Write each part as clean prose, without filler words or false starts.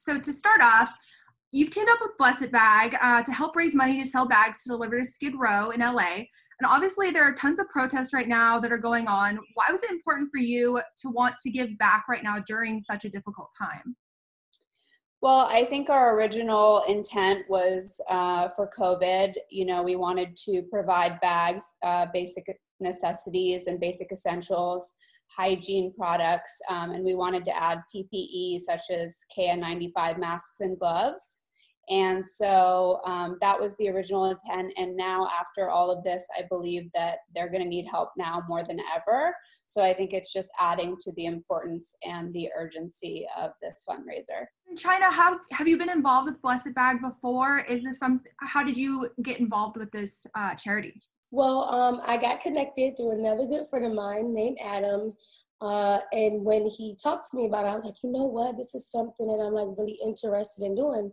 So to start off, you've teamed up with Blessed Bag to help raise money to sell bags to deliver to Skid Row in LA. And obviously there are tons of protests right now that are going on. Why was it important for you to want to give back right now during such a difficult time? Well, I think our original intent was for COVID. You know, we wanted to provide bags, basic necessities and basic essentials, hygiene products, and we wanted to add PPE such as KN95 masks and gloves. And so that was the original intent. And now after all of this, I believe that they're going to need help now more than ever. So I think it's just adding to the importance and the urgency of this fundraiser. Chyna, have you been involved with Blessed Bag before? Is this how did you get involved with this charity? Well, I got connected through another good friend of mine named Adam. And when he talked to me about it, I was like, you know what? This is something that I'm like really interested in doing.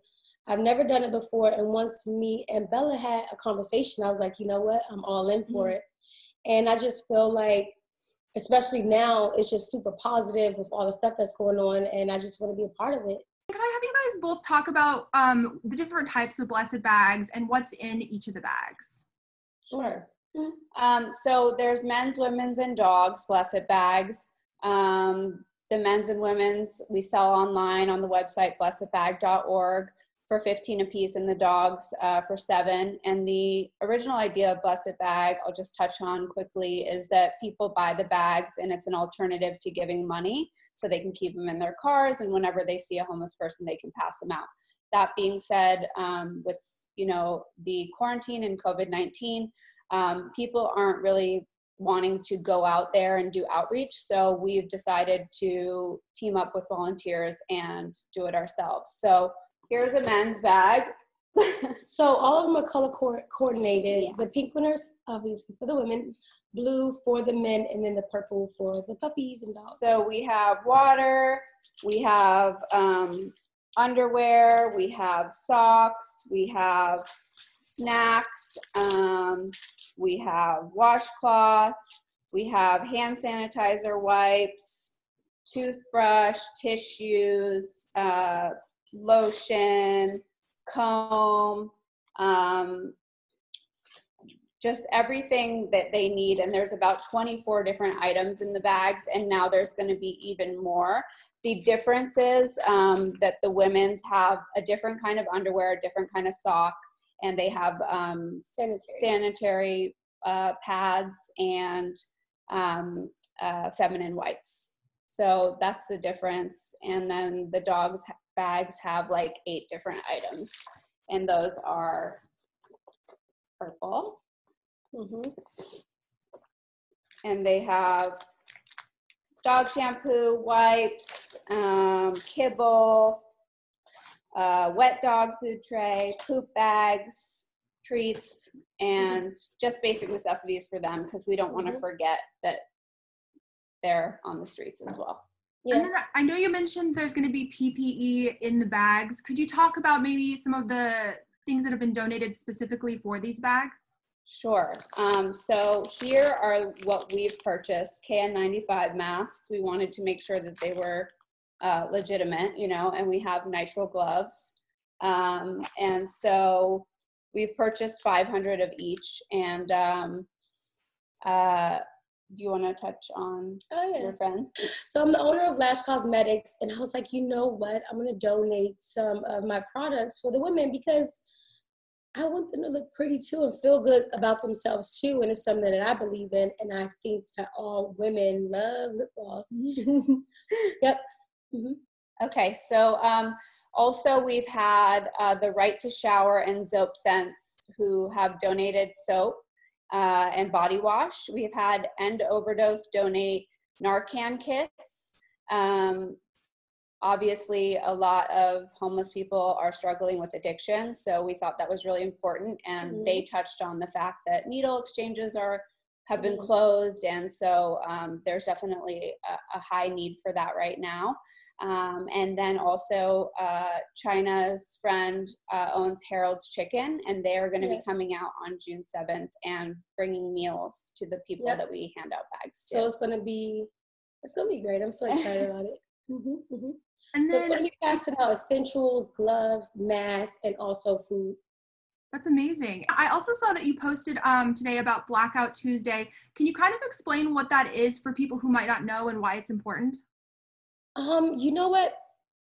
I've never done it before. And once me and Bella had a conversation, I was like, you know what? I'm all in for it. And I just feel like, especially now, it's just super positive with all the stuff that's going on. And I just want to be a part of it. Can I have you guys both talk about the different types of Blessed Bags and what's in each of the bags? Sure. So there's men's, women's, and dogs Blessed Bags. The men's and women's we sell online on the website blessedbag.org for $15 a piece, and the dogs for $7. And the original idea of Blessed Bag, I'll just touch on quickly, is that people buy the bags and it's an alternative to giving money, so they can keep them in their cars, and whenever they see a homeless person, they can pass them out. That being said, with the quarantine and COVID-19, people aren't really wanting to go out there and do outreach, so we've decided to team up with volunteers and do it ourselves. So here's a men's bag. So all of them are color coordinated. Yeah. The pink one is obviously for the women, blue for the men, and then the purple for the puppies and dogs. So we have water, we have underwear, we have socks, we have snacks, we have washcloth, we have hand sanitizer wipes, toothbrush, tissues, lotion, comb, just everything that they need. And there's about 24 different items in the bags, and now there's going to be even more. The difference is that the women's have a different kind of underwear, a different kind of sock, and they have sanitary pads and feminine wipes. So that's the difference. And then the dogs' bags have like 8 different items, and those are purple. And they have dog shampoo, wipes, kibble, wet dog food tray, poop bags, treats, and just basic necessities for them, because we don't want to forget that they're on the streets as well. Yeah. And then I know you mentioned there's going to be PPE in the bags. Could you talk about maybe some of the things that have been donated specifically for these bags? Sure. So here are what we've purchased: KN95 masks. We wanted to make sure that they were legitimate, and we have nitrile gloves. And so we've purchased 500 of each. And do you want to touch on your friends? So I'm the owner of Lash Cosmetics, and I was like, you know what? I'm going to donate some of my products for the women, because I want them to look pretty too and feel good about themselves too. And it's something that I believe in. And I think that all women love lip gloss. Yep. Okay. So also we've had the Right to Shower and Zope Scents, who have donated soap and body wash. We've had End Overdose donate Narcan kits. Obviously, a lot of homeless people are struggling with addiction, so we thought that was really important. And they touched on the fact that needle exchanges have been closed, and so there's definitely a high need for that right now. And then also Chyna's friend owns Harold's Chicken, and they are going to be coming out on June 7th and bringing meals to the people that we hand out bags to. So it's going to be great. I'm so excited about it. And So then we're going to be passing out essentials, gloves, masks, and also food. that's amazing. I also saw that you posted today about Blackout Tuesday. Can you kind of explain what that is for people who might not know and why it's important? You know what?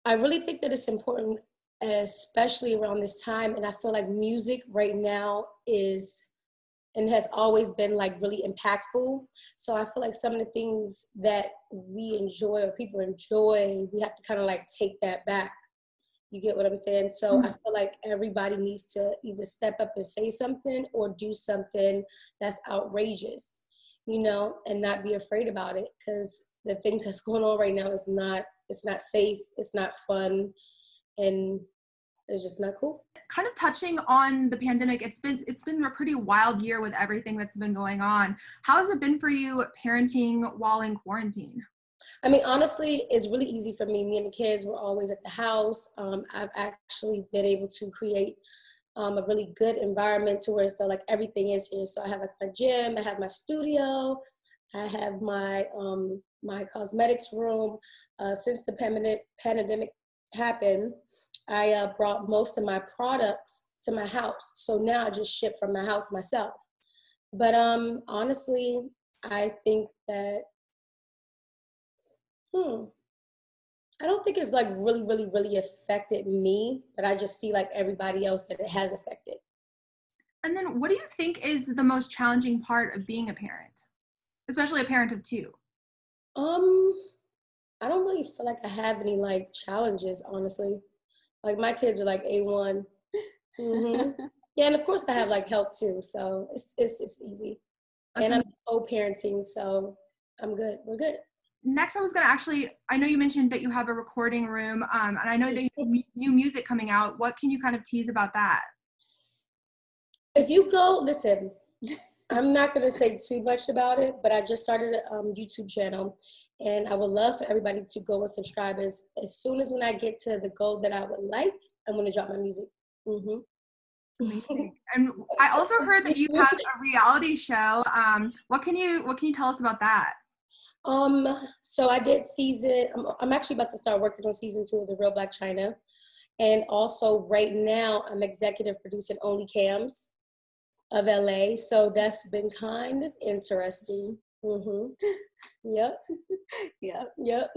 I really think that it's important, especially around this time. And I feel like music right now is and has always been like really impactful. So I feel like some of the things that we enjoy or people enjoy, we have to kind of like take that back. You get what I'm saying? So I feel like everybody needs to either step up and say something or do something that's outrageous, you know, and not be afraid about it, because the things that's going on right now is not, it's not safe, it's not fun, and it's just not cool. Kind of touching on the pandemic, it's been a pretty wild year with everything that's been going on. How has it been for you parenting while in quarantine? I mean, honestly, it's really easy for me. Me and the kids were always at the house. I've actually been able to create a really good environment to where so like everything is here. So I have like my gym, I have my studio, I have my my cosmetics room. Since the pandemic happened, I brought most of my products to my house. So now I just ship from my house myself. But honestly, I think that I don't think it's like really affected me, but I just see like everybody else that it has affected. And then what do you think is the most challenging part of being a parent, especially a parent of two? I don't really feel like I have any like challenges, honestly. Like my kids are like A1. Yeah, and of course I have like help too, so it's easy. And I'm co-parenting, so I'm good. We're good. Next, I was going to actually, I know you mentioned that you have a recording room, and I know that you have new music coming out. What can you kind of tease about that? If you go, listen, I'm not going to say too much about it, but I just started a YouTube channel, and I would love for everybody to go and subscribe. As soon as when I get to the goal that I would like, I'm going to drop my music. Amazing. And I also heard that you have a reality show. What can you tell us about that? So I did I'm actually about to start working on season 2 of The Real Blac Chyna. And also right now I'm executive producing Only Cams of LA. So that's been kind of interesting. Yep. Yep.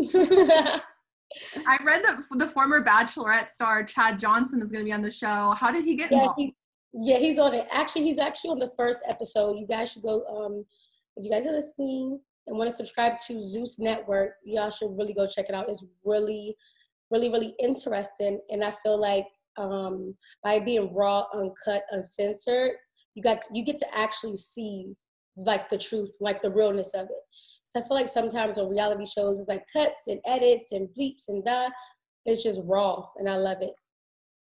I read that the former Bachelorette star Chad Johnson is going to be on the show. How did he get involved? He's on it. He's actually on the first episode. You guys should go, if you guys are listening and want to subscribe to Zeus Network, y'all should really go check it out. It's really interesting. And I feel like by being raw, uncut, uncensored, you get to actually see like the truth, like the realness of it. So I feel like sometimes on reality shows, it's like cuts and edits and bleeps and that. It's just raw, and I love it.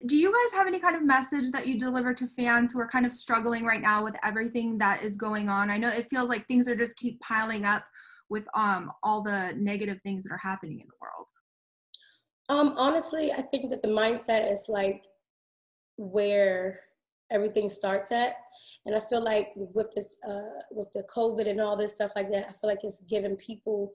Do you guys have any kind of message that you deliver to fans who are kind of struggling right now with everything that is going on? I know it feels like things are just keep piling up with all the negative things that are happening in the world. Honestly, I think that the mindset is like where everything starts at. And I feel like with this, with the COVID and all this stuff like that, I feel like it's giving people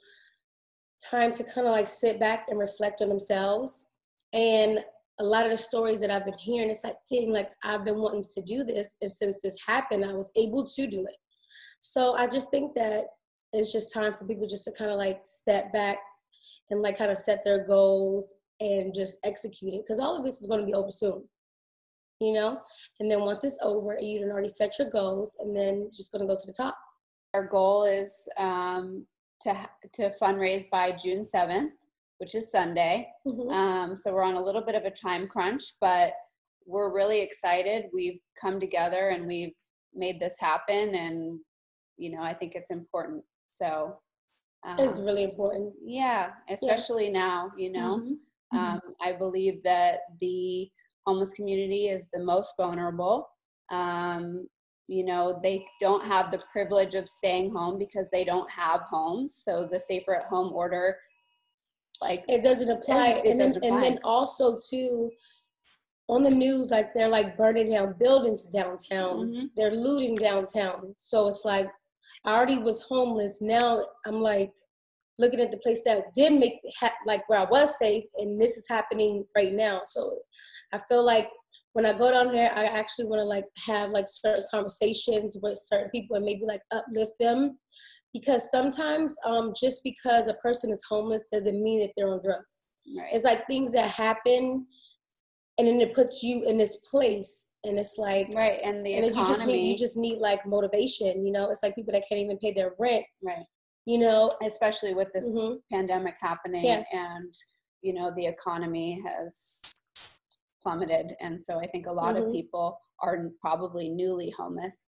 time to kind of like sit back and reflect on themselves. And a lot of the stories that I've been hearing, it's like, dang, like I've been wanting to do this. And since this happened, I was able to do it. So I just think that it's just time for people just to kind of like step back and like kind of set their goals and just execute it. Because all of this is going to be over soon, you know? And then once it's over, you done already set your goals, and then just going to go to the top. Our goal is to fundraise by June 7th, which is Sunday. So we're on a little bit of a time crunch, but we're really excited. We've come together and we've made this happen, and you know, I think it's important. So it's really important. Yeah, especially now, you know. I believe that the homeless community is the most vulnerable. You know, they don't have the privilege of staying home because they don't have homes. So the safer at home order, like, it doesn't apply. It doesn't apply. And then also too, on the news, like they're like burning down buildings downtown. They're looting downtown. So it's like, I already was homeless. Now I'm like, looking at the place that did make like where I was safe, and this is happening right now. So I feel like when I go down there, I actually want to like have like certain conversations with certain people and maybe like uplift them, because sometimes just because a person is homeless doesn't mean that they're on drugs. Right. It's like things that happen, and then it puts you in this place, and it's like, right, and the economy. You just need like motivation, you know. It's like people that can't even pay their rent, right, you know, especially with this pandemic happening. Yeah. And you know, the economy has plummeted, and so I think a lot of people are probably newly homeless